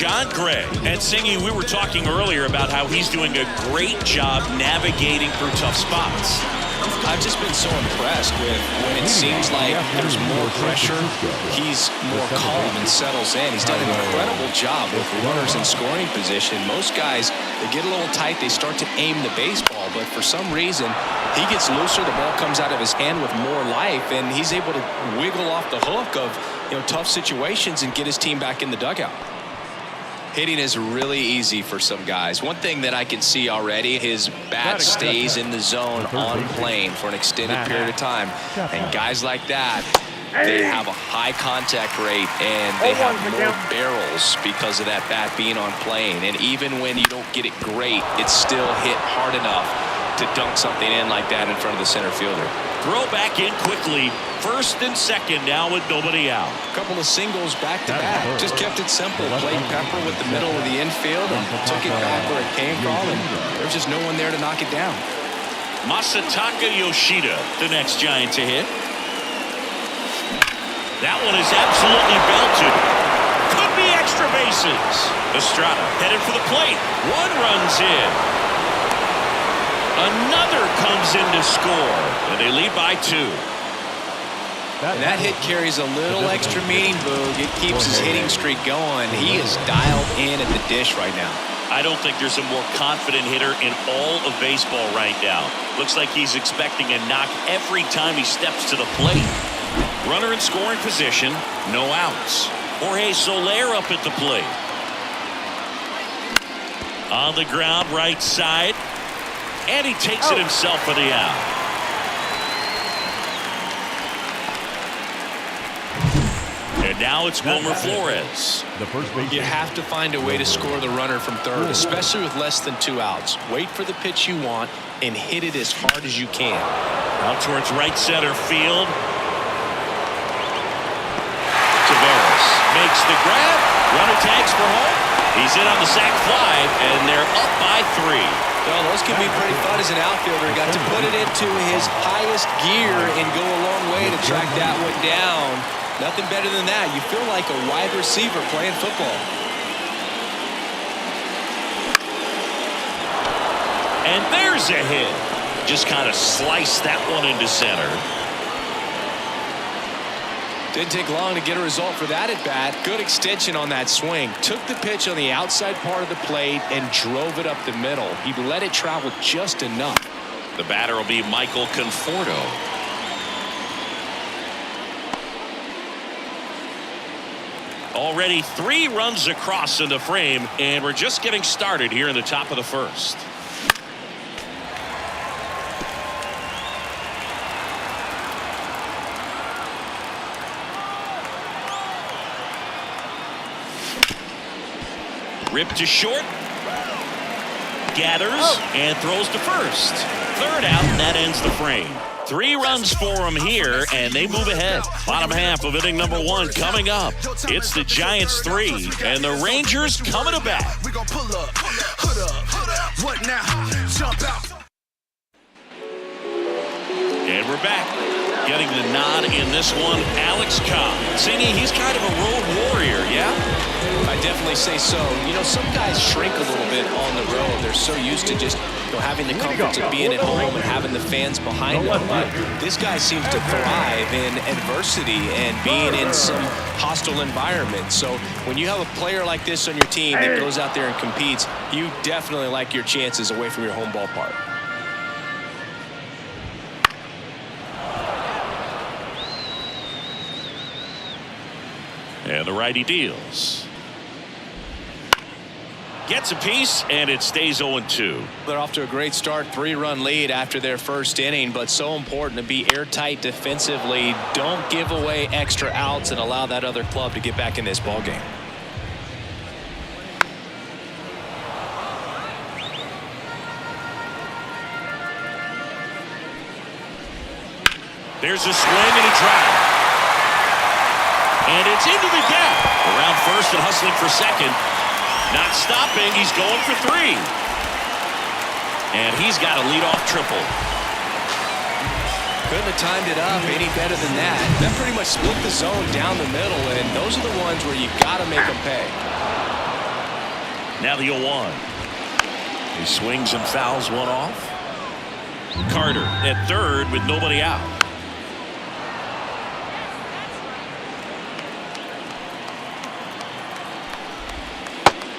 John Gray. And Singy, we were talking earlier about how he's doing a great job navigating through tough spots. I've just been so impressed with when it seems like there's more pressure, he's more calm and settles in. He's done an incredible job with runners in scoring position. Most guys, they get a little tight, they start to aim the baseball, but for some reason, he gets looser, the ball comes out of his hand with more life, and he's able to wiggle off the hook of tough situations and get his team back in the dugout. Hitting is really easy for some guys. One thing that I can see already, his bat stays in the zone on plane for an extended period of time. And guys like that, they have a high contact rate and they have more barrels because of that bat being on plane. And even when you don't get it great, it's still hit hard enough to dunk something in like that in front of the center fielder. Throw back in quickly. First and second now with nobody out. A couple of singles back to back. Just kept it simple. Played Pepper with the middle of the infield and took it back where it came from. And there's just no one there to knock it down. Masataka Yoshida, the next Giant to hit. That one is absolutely belted. Could be extra bases. Estrada headed for the plate. One runs in. Another comes in to score, and they lead by 2. And that hit carries a little extra meaning, Boog. It keeps his hitting streak going. He is dialed in at the dish right now. I don't think there's a more confident hitter in all of baseball right now. Looks like he's expecting a knock every time he steps to the plate. Runner in scoring position, no outs. Jorge Soler up at the plate. On the ground, right side. And he takes it himself for the out. And now it's Wilmer Flores. You have to find a way to score the runner from third, especially with less than 2 outs. Wait for the pitch you want and hit it as hard as you can. Out towards right center field. Taveras makes the grab. Runner tags for home. He's in on the sac fly, and they're up by 3. Well, those can be pretty fun as an outfielder. Got to put it into his highest gear and go a long way to track that one down. Nothing better than that. You feel like a wide receiver playing football. And there's a hit. Just kind of sliced that one into center. Didn't take long to get a result for that at bat. Good extension on that swing. Took the pitch on the outside part of the plate and drove it up the middle. He let it travel just enough. The batter will be Michael Conforto. Already 3 runs across in the frame, and we're just getting started here in the top of the first. Ripped to short. Gathers and throws to first. Third out, and that ends the frame. 3 runs for them here, and they move ahead. Bottom half of inning number 1 coming up. It's the Giants 3, and the Rangers coming to bat. We gonna pull up, hood up, what now? Jump out. And we're back. Getting the nod in this one, Alex Cobb. Singy, he's kind of a road warrior, yeah? I definitely say so. Some guys shrink a little bit on the road. They're so used to just having the comforts of being at home and having the fans behind them. But this guy seems to thrive in adversity and being in some hostile environment. So when you have a player like this on your team that goes out there and competes, you definitely like your chances away from your home ballpark. And the righty deals. Gets a piece, and it stays 0-2. They're off to a great start, 3-run lead after their first inning, but so important to be airtight defensively. Don't give away extra outs and allow that other club to get back in this ballgame. There's a swing, and he drives. And it's into the gap. Around first and hustling for second. Not stopping. He's going for 3. And he's got a leadoff triple. Couldn't have timed it up any better than that. That pretty much split the zone down the middle, and those are the ones where you got to make them pay. Now the 0-1. He swings and fouls one off. Carter at third with nobody out.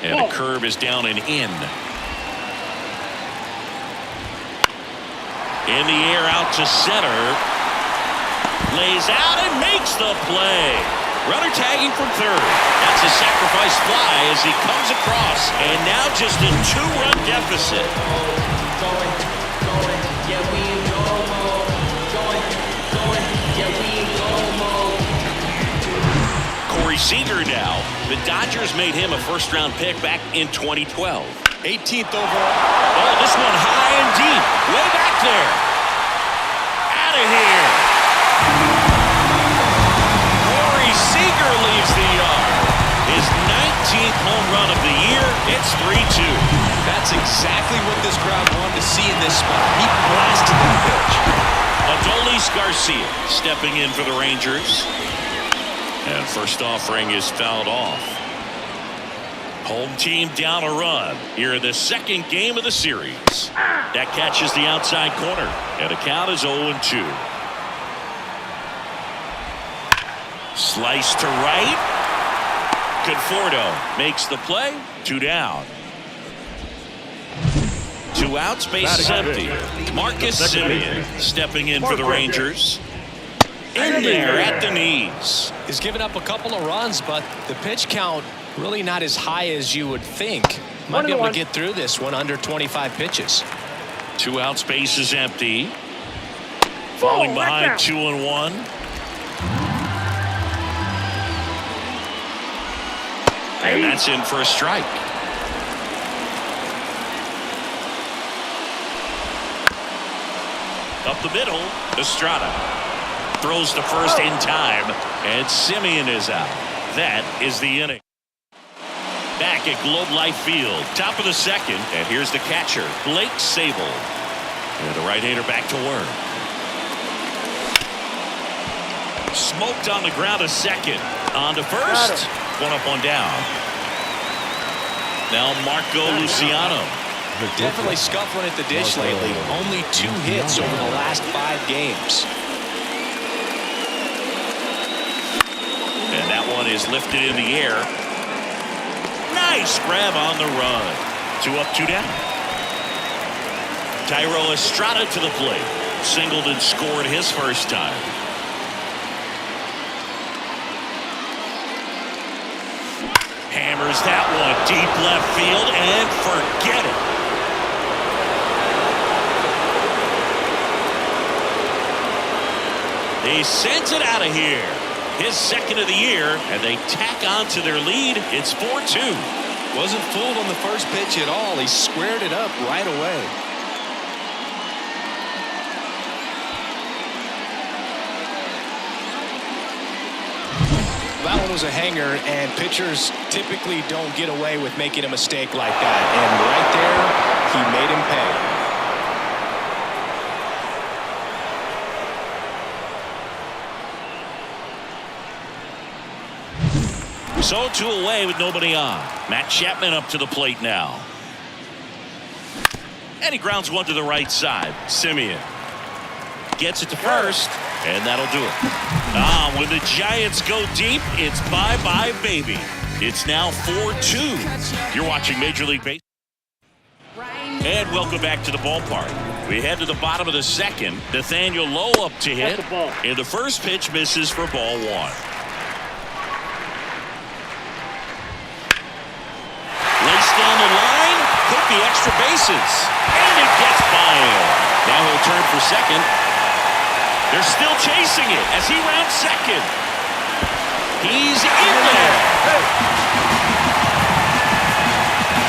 And a curve is down and in. In the air out to center. Lays out and makes the play. Runner tagging from third. That's a sacrifice fly as he comes across. And now just a 2-run deficit. Corey Seager now. The Dodgers made him a first-round pick back in 2012. 18th overall. Oh, this one high and deep. Way back there. Out of here. Corey Seager leaves the yard. His 19th home run of the year. It's 3-2. That's exactly what this crowd wanted to see in this spot. He blasted that pitch. Adolis Garcia stepping in for the Rangers. And first offering is fouled off. Home team down a run here in the second game of the series. That catches the outside corner. And the count is 0-2. Slice to right. Conforto makes the play. 2 down. 2 outs, base is empty. Marcus Semien stepping in for the Rangers. In there at the knees. He's given up a couple of runs, but the pitch count really not as high as you would think. Might be able to get through this one under 25 pitches. 2 outs, base is empty. Falling behind 2-1. And that's in for a strike. Up the middle, Estrada throws to first in time, and Semien is out. That is the inning. Back at Globe Life Field, top of the second, and here's the catcher, Blake Sable. And the right-hander back to work. Smoked on the ground a second. On to first. 1 up, 1 down. Now Marco Luciano. Definitely scuffling at the dish lately. Only 2 hits over the last 5 games. And that one is lifted in the air. Nice grab on the run. 2 up, 2 down. Thairo Estrada to the plate. Singled and scored his first time. Hammers that one deep left field and forget it. He sends it out of here. His second of the year, and they tack on to their lead. It's 4-2. Wasn't fooled on the first pitch at all. He squared it up right away. That one was a hanger, and pitchers typically don't get away with making a mistake like that. And right there, he made him pay. So 2 away with nobody on. Matt Chapman up to the plate now. And he grounds one to the right side. Semien gets it to first, and that'll do it. When the Giants go deep, it's bye-bye, baby. It's now 4-2. You're watching Major League Baseball. And welcome back to the ballpark. We head to the bottom of the second. Nathaniel Lowe up to hit. And the first pitch misses for ball 1. Down the line, hit the extra bases, and it gets by him. Now he'll turn for second. They're still chasing it as he rounds second. He's in there.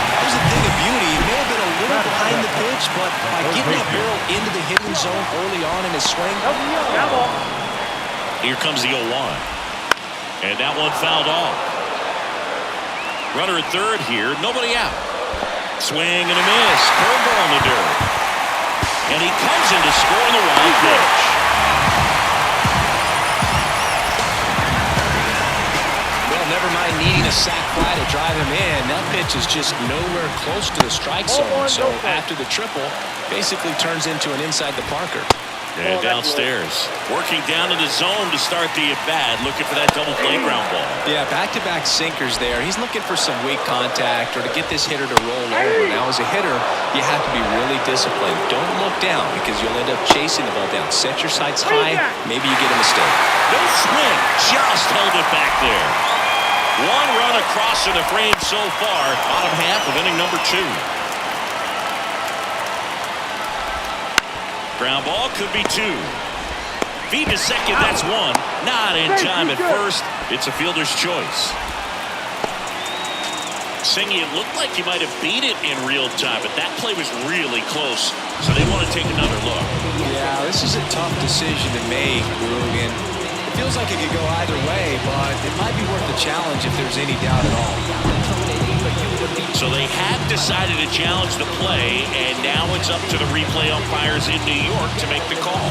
That was a thing of beauty. He may have been a little behind the pitch, but by getting that barrel into the hitting zone early on in his swing. Here comes the 0-1. And that one fouled off. Runner at third here, nobody out. Swing and a miss. Curveball in the dirt. And he comes in to score on the wild pitch. Well, never mind needing a sac fly to drive him in. That pitch is just nowhere close to the strike zone. So after the triple, basically turns into an inside the Parker. And downstairs, working down in the zone to start the at-bat, looking for that double play ground ball. Yeah, back-to-back sinkers there. He's looking for some weak contact or to get this hitter to roll over. Now, as a hitter, you have to be really disciplined. Don't look down because you'll end up chasing the ball down. Set your sights high. Maybe you get a mistake. No swing. Just held it back there. One run across in the frame so far. Bottom half of inning number 2. Ground ball could be 2. Feed to second, that's 1. Not in time at first. It's a fielder's choice. Singy, it looked like he might have beat it in real time, but that play was really close, so they want to take another look. Yeah, this is a tough decision to make, Rugen. It feels like it could go either way, but it might be worth the challenge if there's any doubt at all. So they have decided to challenge the play, and now it's up to the replay umpires in New York to make the call.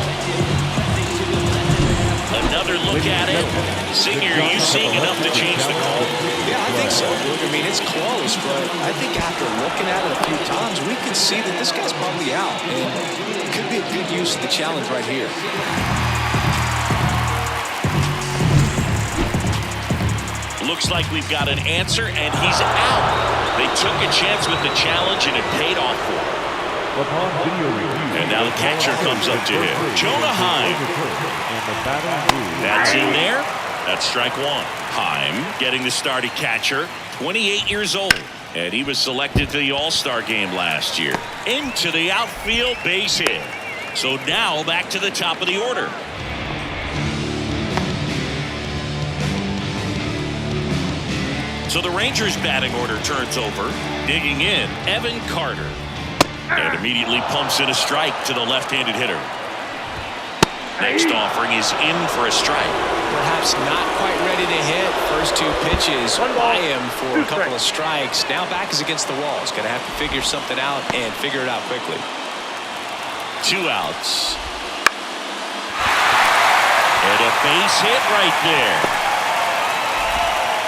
Another look at it. Singer, are you seeing enough to change the call? Yeah, I think so. I mean, it's close, but I think after looking at it a few times, we can see that this guy's probably out, and it could be a good use of the challenge right here. Looks like we've got an answer, and he's out. They took a chance with the challenge, and it paid off for him. And now the catcher comes up to him. Jonah Heim. That's in there. That's strike 1. Heim getting the start at catcher, 28 years old. And he was selected to the All-Star game last year. Into the outfield, base hit. So now back to the top of the order. So the Rangers batting order turns over. Digging in, Evan Carter. And immediately pumps in a strike to the left-handed hitter. Next offering is in for a strike. Perhaps not quite ready to hit. First 2 pitches by him for a couple of strikes. Now back is against the wall. He's going to have to figure something out and figure it out quickly. 2 outs. And a base hit right there.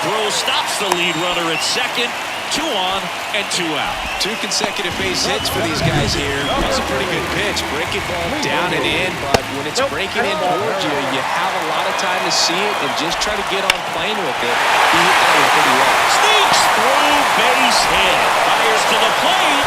Throw stops the lead runner at second. 2 on and 2 out. 2 consecutive base hits for these guys here. That's a pretty good pitch. Breaking ball down and in, but when it's breaking in towards you, you have a lot of time to see it and just try to get on plane with it. He hit that one pretty well. Sneaks through, base hit. Fires to the plate.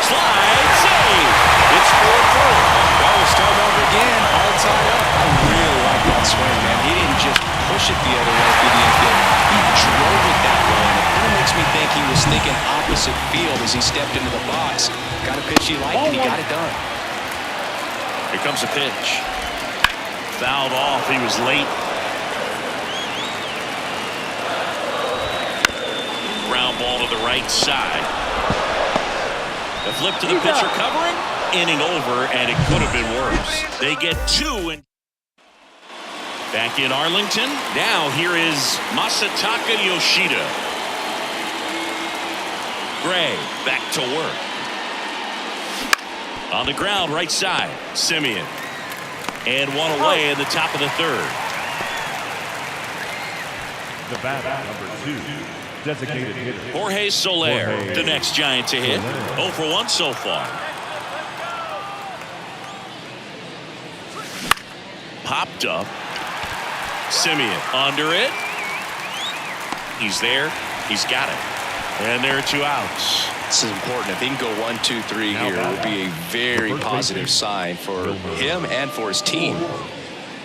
Slide, save. It's 4-4. Well, we're starting over again. All tied up. I really like that swing, man. He didn't just push it the other way through the infield. He drove it that way. And it kind of makes me think he was thinking opposite field as he stepped into the box. Got a pitch he liked, and he got it done. Here comes a pitch. Fouled off. He was late. Ground ball to the right side. The flip to the pitcher covering. Inning over, and it could have been worse. They get 2 and back in Arlington. Now here is Masataka Yoshida. Gray back to work. On the ground, right side, Simeon. And 1 away in the top of the 3rd. The bat, number 2, designated hitter. Jorge Soler, the next Giant to hit. 0 for 1 so far. Popped up. Simeon under it. He's there. He's got it. And there are 2 outs. This is important. If he can go 1, 2, 3 here, it would be a very positive sign for him and for his team.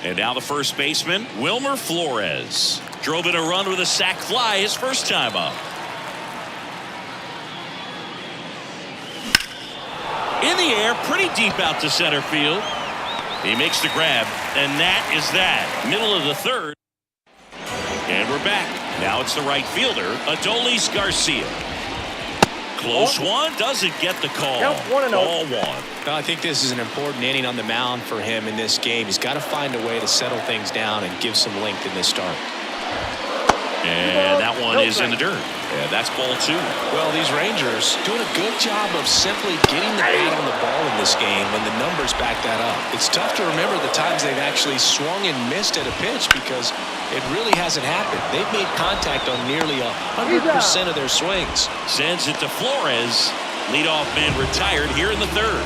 And now the first baseman, Wilmer Flores. Drove in a run with a sac fly his first time up. In the air, pretty deep out to center field. He makes the grab, and that is that. Middle of the 3rd. And we're back. Now it's the right fielder, Adolis Garcia. Close one, doesn't get the call. Ball 1. Well, I think this is an important inning on the mound for him in this game. He's got to find a way to settle things down and give some length in this start. And that one is in the dirt. And that's ball 2. Well, these Rangers doing a good job of simply getting the bat on the ball in this game when the numbers back that up. It's tough to remember the times they've actually swung and missed at a pitch because it really hasn't happened. They've made contact on nearly 100% of their swings. Sends it to Flores. Leadoff man retired here in the 3rd.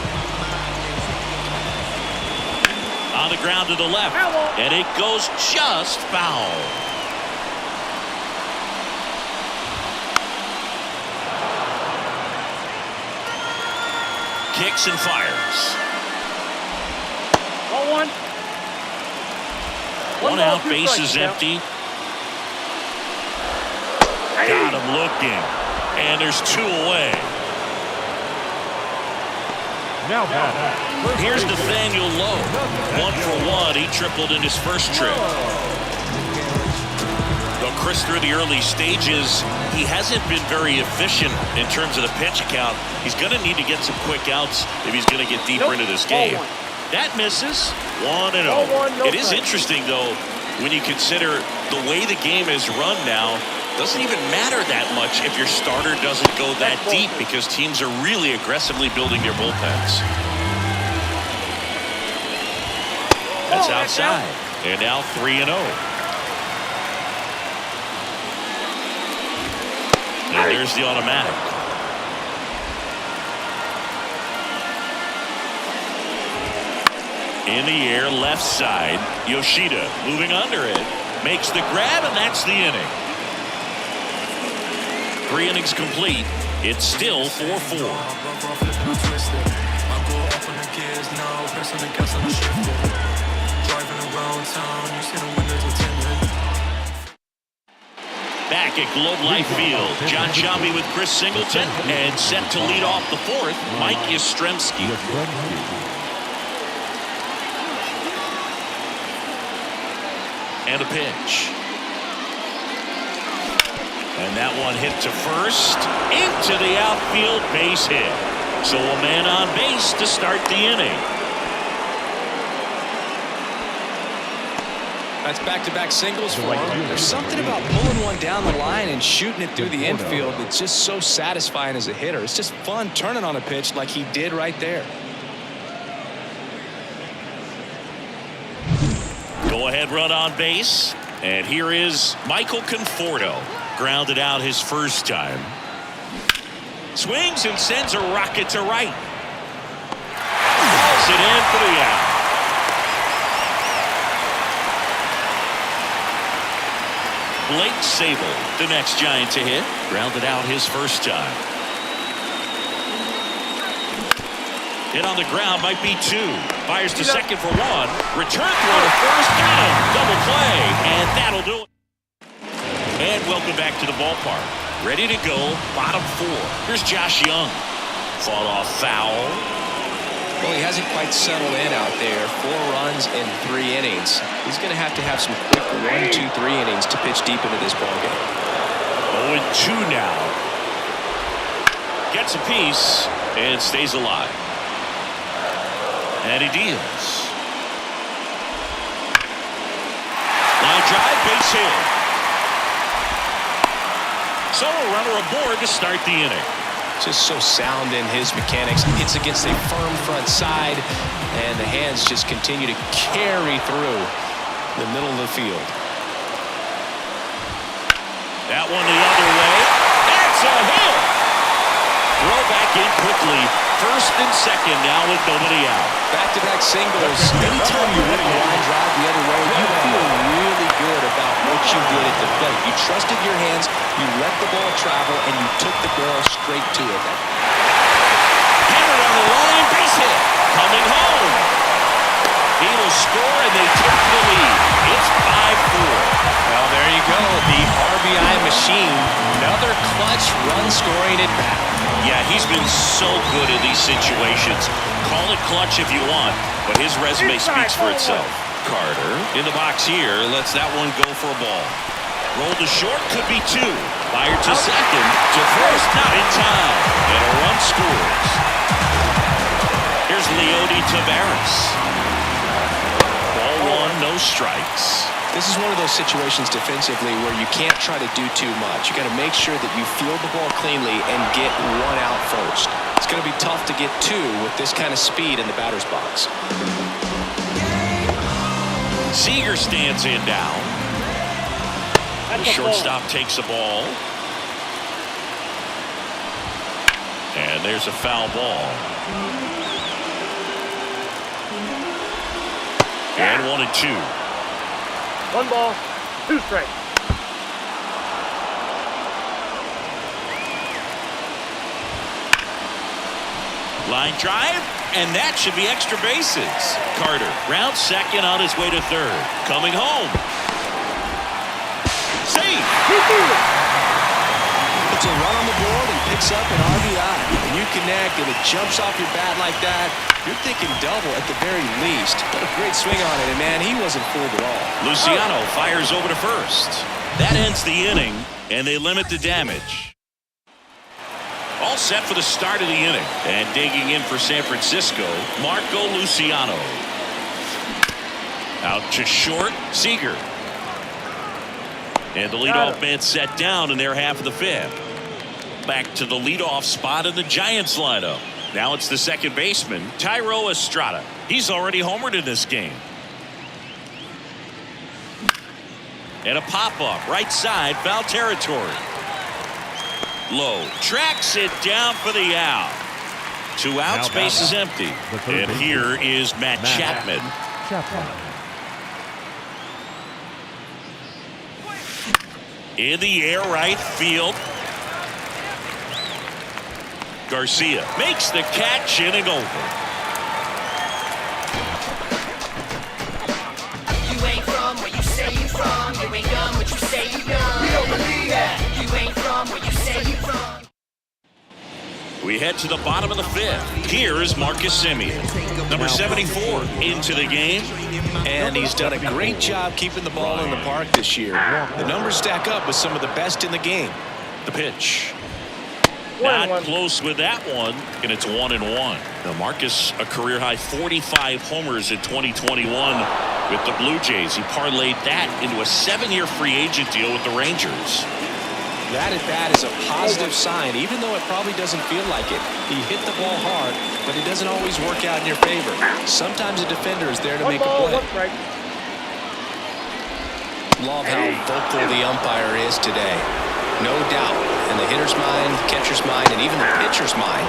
On the ground to the left. And it goes just foul. Kicks and fires. Ball 1. One out, base is empty. Got him looking. And there's 2 away. Now back. Here's Nathaniel Lowe. 1 for 1. He tripled in his first trip. Well, Chris, through the early stages, he hasn't been very efficient in terms of the pitch count. He's going to need to get some quick outs if he's going to get deeper into this game. That misses. 1-0. It is interesting, though, when you consider the way the game is run now. Doesn't even matter that much if your starter doesn't go that deep because teams are really aggressively building their bullpens. That's outside. And now 3-0. And there's the automatic. In the air, left side. Yoshida moving under it. Makes the grab, and that's the inning. 3 innings complete. It's still 4-4. Back at Globe Life Field, John Sciambi with Chris Singleton, and set to lead off the 4th, Mike Yastrzemski. And a pitch. And that one hit to first, into the outfield, base hit. So a man on base to start the inning. That's back-to-back singles for him. There's something about pulling one down the line and shooting it through the infield that's just so satisfying as a hitter. It's just fun turning on a pitch like he did right there. Go ahead run on base. And here is Michael Conforto. Grounded out his first time. Swings and sends a rocket to right. Hauls it in for the out. Blake Sable, the next Giant to hit. Grounded out his first time. Hit on the ground, might be 2. Fires to second for 1. Return throw to first. Got him. Double play. And that'll do it. And welcome back to the ballpark. Ready to go. Bottom 4. Here's Josh Young. Fought off foul. Well, he hasn't quite settled in out there. 4 runs in 3 innings. He's going to have some quick 1, 2, 3 innings to pitch deep into this ballgame. 0-2 now. Gets a piece and stays alive. And he deals. Line drive, base hit. So a runner aboard to start the inning. Just so sound in his mechanics. Hits against a firm front side, and the hands just continue to carry through the middle of the field. That one the other way. That's a hit. Throw back in quickly. First and second now with nobody out. Back-to-back singles. Anytime you hit a line drive the other way, you feel really good about what you did at the plate. You trusted your hands, you let the ball travel, and you took the barrel straight to it. Hammered on the line, base hit. Coming home. He will score, and they take the lead. It's 5-4. Well, there you go. The RBI machine. Another clutch run-scoring at bat. Yeah, he's been so good in these situations. Call it clutch if you want, but his resume speaks for itself. Carter in the box here lets that one go for a ball. Roll to short, could be 2. Fired to second, to first, not in time. And a run scores. Here's Leody Taveras. Ball 1, no strikes. This is one of those situations defensively where you can't try to do too much. You got to make sure that you field the ball cleanly and get one out first. It's going to be tough to get two with this kind of speed in the batter's box. Seager stands in down. The shortstop takes the ball. And there's a foul ball. And 1-2. 1 ball, 2 strikes. Line drive, and that should be extra bases. Carter rounds second on his way to third. Coming home. Safe. Puts a run on the board and picks up an RBI. When you connect and it jumps off your bat like that, you're thinking double at the very least. What a great swing on it, and man, he wasn't fooled at all. Luciano fires over to first. That ends the inning, and they limit the damage. All set for the start of the inning. And digging in for San Francisco, Marco Luciano. Out to short, Seager. And the leadoff man set down in their half of the fifth. Back to the leadoff spot in the Giants lineup. Now it's the second baseman, Thairo Estrada. He's already homered in this game. And a pop-up, right side, foul territory. Low, tracks it down for the out. 2 outs, base is empty. And here is Matt Chapman. In the air, right field. Garcia makes the catch, inning over. You ain't from where you say you from. You ain't done what you say you done. We don't believe that. You ain't from where you say you from. We head to the bottom of the fifth. Here is Marcus Semien, number 74, into the game. And he's done a great job keeping the ball in the park this year. The numbers stack up with some of the best in the game. The pitch. Not close with that one, and it's 1-1. Now Marcus, a career-high 45 homers in 2021 with the Blue Jays. He parlayed that into a 7-year free agent deal with the Rangers. That at bat is a positive sign, even though it probably doesn't feel like it. He hit the ball hard, but it doesn't always work out in your favor. Sometimes a defender is there to make a play. Love how vocal the umpire is today. No doubt, in the hitter's mind, the catcher's mind, and even the pitcher's mind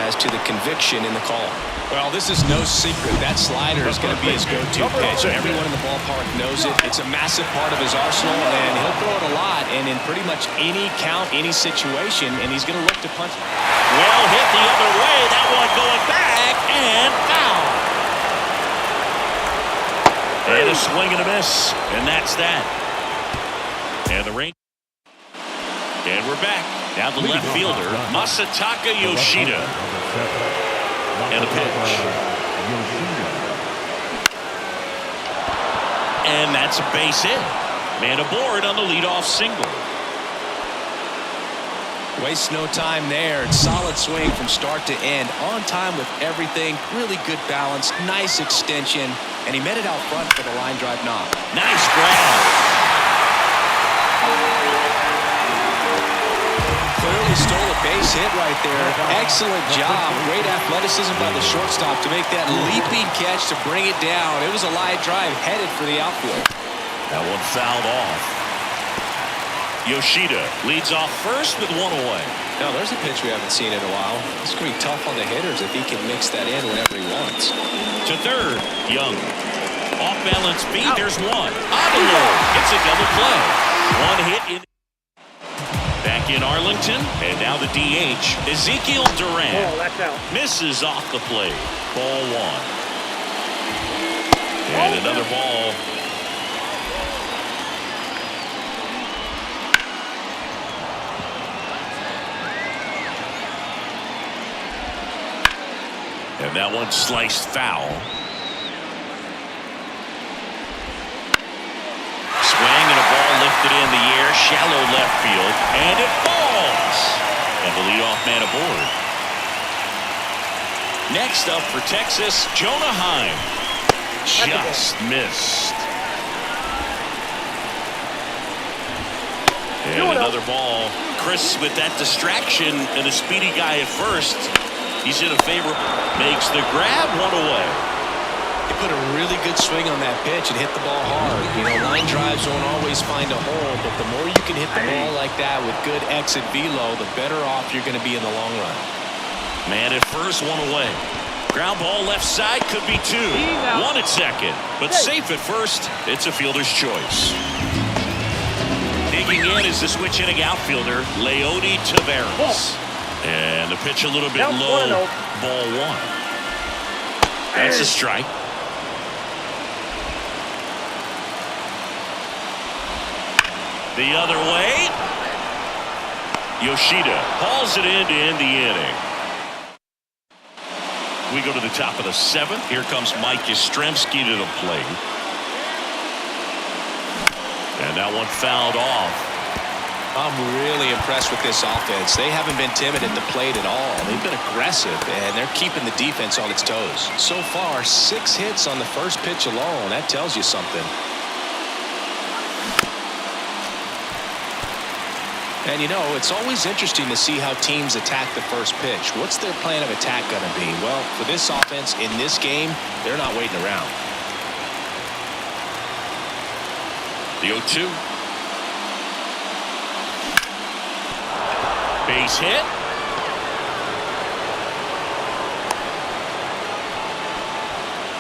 as to the conviction in the call. Well, this is no secret. That slider is going to be his go-to pitch. Everyone in the ballpark knows it. It's a massive part of his arsenal, and he'll throw it a lot, and in pretty much any count, any situation, and he's going to look to punch. Well hit the other way. That one going back, and foul. And a swing and a miss, and that's that. And the Rangers. And we're back. Now the left fielder, Masataka Yoshida. And a pitch. And that's a base hit. Man aboard on the leadoff single. Wastes no time there. Solid swing from start to end. On time with everything. Really good balance. Nice extension. And he met it out front for the line drive knock. Nice grab. Clearly stole a base hit right there. Excellent job. Great athleticism by the shortstop to make that leaping catch to bring it down. It was a line drive headed for the outfield. That one fouled off. Yoshida leads off first with one away. Now there's a pitch we haven't seen in a while. It's going to be tough on the hitters if he can mix that in whenever he wants. To third, Young. Off balance feed, there's one. Avalo gets a double play. One hit in. Back in Arlington, and now the DH, Ezekiel Duran. Misses off the plate. Ball one. And another ball. And that one sliced foul. Swing and a ball lifted in the air, shallow left field, and it falls. And the leadoff man aboard. Next up for Texas, Jonah Heim. Just missed. And another ball. Chris with that distraction and a speedy guy at first. He's in a favor. Makes the grab, one away. He put a really good swing on that pitch and hit the ball hard. You know, line drives won't always find a hole, but the more you can hit the ball like that with good exit velo, the better off you're going to be in the long run. Man at first, one away. Ground ball left side, could be two. One at second, but safe at first. It's a fielder's choice. Digging in is the switch hitting outfielder, Leody Taveras. And the pitch a little bit low. Ball one. That's a strike. The other way. Yoshida hauls it in to end the inning. We go to the top of the seventh. Here comes Mike Yastrzemski to the plate. And that one fouled off. I'm really impressed with this offense. They haven't been timid at the plate at all. They've been aggressive, and they're keeping the defense on its toes. So far, 6 hits on the first pitch alone. That tells you something. And, you know, it's always interesting to see how teams attack the first pitch. What's their plan of attack going to be? Well, for this offense in this game, they're not waiting around. The 0-2. Base hit.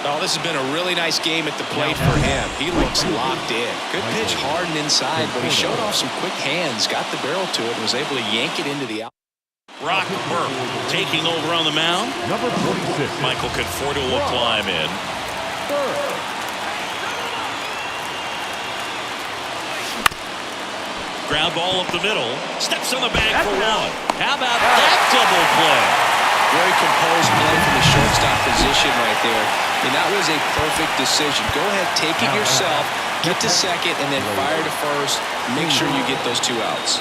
Oh, this has been a really nice game at the plate for him. He looks locked in. Good pitch hard and inside, but he showed off some quick hands, got the barrel to it, and was able to yank it into the out. Brock Burke taking over on the mound. Number 46. Michael Conforto will climb in. Ground ball up the middle. Steps on the bag for one. How about that double play? Very composed play from the shortstop position right there. And that was a perfect decision. Go ahead, take it yourself, get to second, and then fire to first. Make sure you get those 2 outs.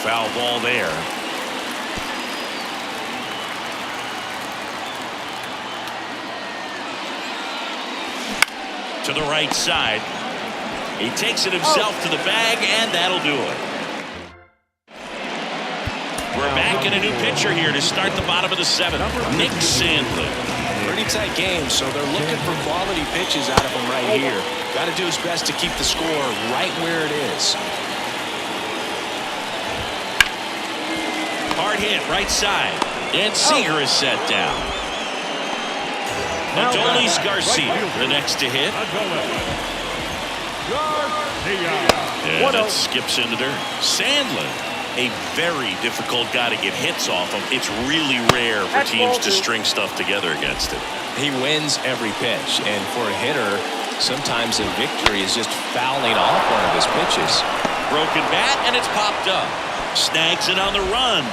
Foul ball there. To the right side. He takes it himself to the bag, and that'll do it. We're back in a new pitcher here to start the bottom of the 7th. Nick Sandlin. Pretty tight game, so they're looking for quality pitches out of him right here. Got to do his best to keep the score right where it is. Hard hit, right side. And Seager is set down. Adolis Garcia, the next to hit. And that skips into dirt. Sandlin, a very difficult guy to get hits off of. It's really rare for teams to string stuff together against it. He wins every pitch, and for a hitter, sometimes a victory is just fouling off one of his pitches. Broken bat, and it's popped up. Snags it on the run.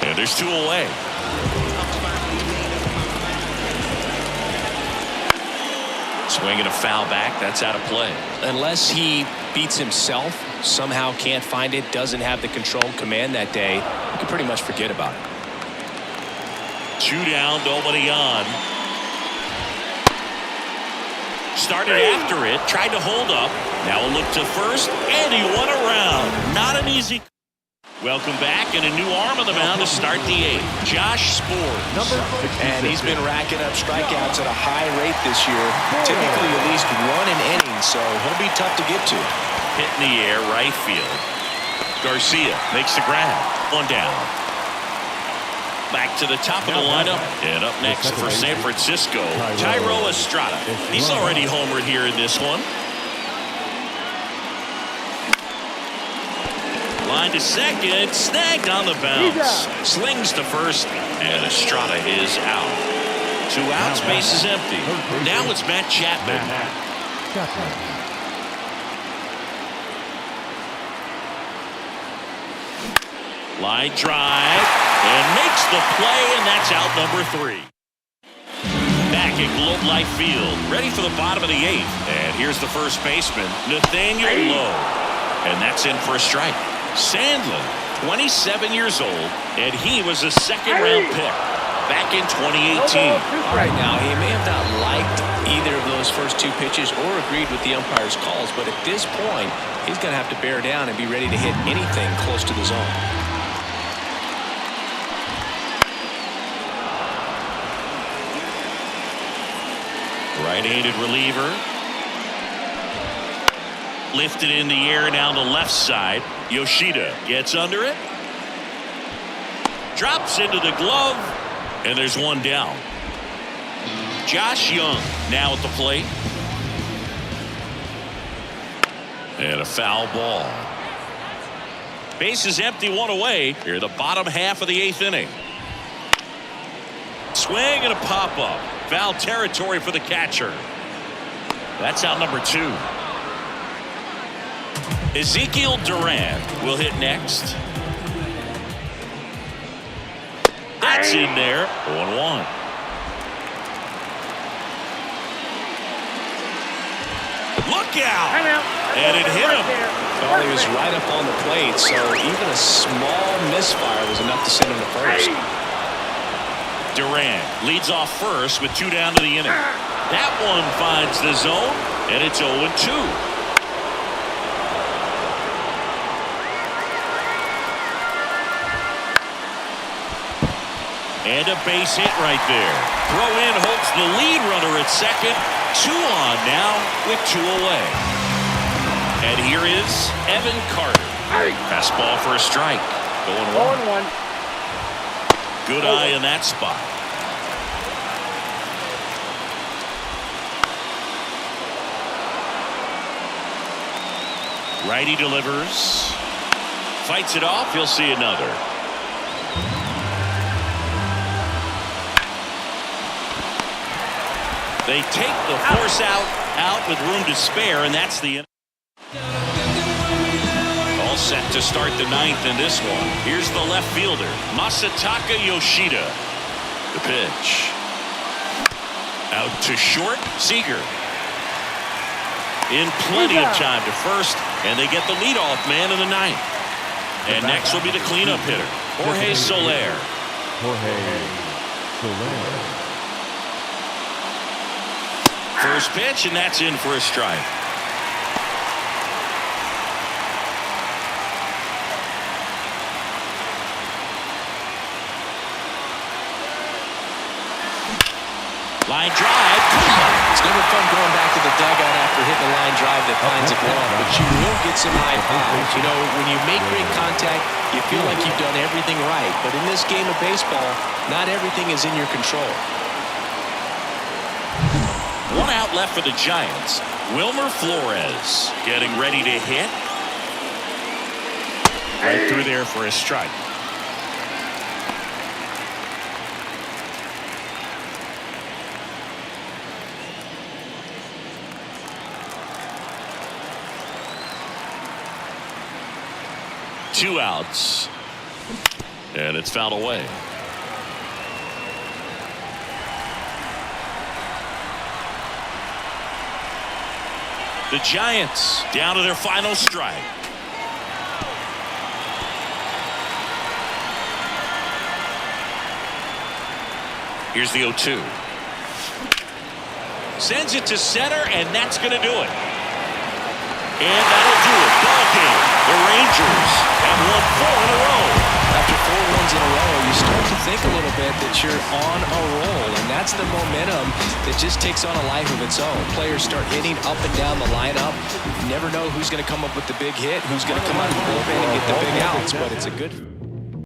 And there's 2 away. Swinging a foul back, that's out of play. Unless he beats himself, somehow can't find it, doesn't have the control command that day, you can pretty much forget about it. 2 down, nobody on. Started after it, tried to hold up. Now a look to first, and he won around. Not an easy. Welcome back, and a new arm on the mound to start the 8th. Josh Spores. And he's been racking up strikeouts at a high rate this year. Typically at least 1 an inning, so he'll be tough to get to. Hit in the air, right field. Garcia makes the grab. 1 down. Back to the top of the lineup. And up next for San Francisco, Thairo Estrada. He's already homered here in this one. Line to second, snagged on the bounce. Slings to first, and Estrada is out. 2 outs, base is empty. Now it's Matt Chapman. Line drive, and makes the play, and that's out number 3. Back at Globe Life Field, ready for the bottom of the 8th. And here's the first baseman, Nathaniel Lowe. And that's in for a strike. Sandlin, 27 years old, and he was a 2nd-round pick. back in 2018. All right, now, he may have not liked either of those first two pitches or agreed with the umpire's calls, but at this point, he's going to have to bear down and be ready to hit anything close to the zone. Right-handed reliever. Lifted in the air down the left side. Yoshida gets under it. Drops into the glove. And there's one down. Josh Young now at the plate. And a foul ball. Base is empty, one away. Here, the bottom half of the 8th inning. Swing and a pop-up. Foul territory for the catcher. That's out number 2. Ezekiel Duran will hit next. That's in there. 1-1. Look out! And it hit him. Well, he was right up on the plate, so even a small misfire was enough to send him to first. Duran leads off first with 2 down to the inning. That one finds the zone, and it's 0-2. And a base hit right there. Throw in holds the lead runner at second. 2 on now with 2 away. And here is Evan Carter. Fastball for a strike. Going 1-1. Good eye in that spot. Righty delivers. Fights it off. He'll see another. They take the force out with room to spare, and that's the end. All set to start the 9th in this one. Here's the left fielder, Masataka Yoshida. The pitch. Out to short, Seager. In plenty of time to first, and they get the leadoff man in the 9th. And next will be the cleanup hitter, Jorge Soler. First pitch, and that's in for a strike. Line drive. It's never fun going back to the dugout after hitting a line drive that finds a glove, but you will get some high fives. You know, when you make great contact, you feel like you've done everything right. But in this game of baseball, not everything is in your control. 1 out left for the Giants. Wilmer Flores getting ready to hit. Right through there for a strike. Two outs. And it's fouled away. The Giants down to their final strike. Here's the 0-2. Sends it to center, and that's going to do it. And that'll do it. Ball game. The Rangers have won 4 in a row. After 4 wins in a row, you start to think a little bit that you're on a roll, and that's the momentum that just takes on a life of its own. Players start hitting up and down the lineup. You never know who's going to come up with the big hit, who's going to come out of the bullpen and get the big outs, but it's a good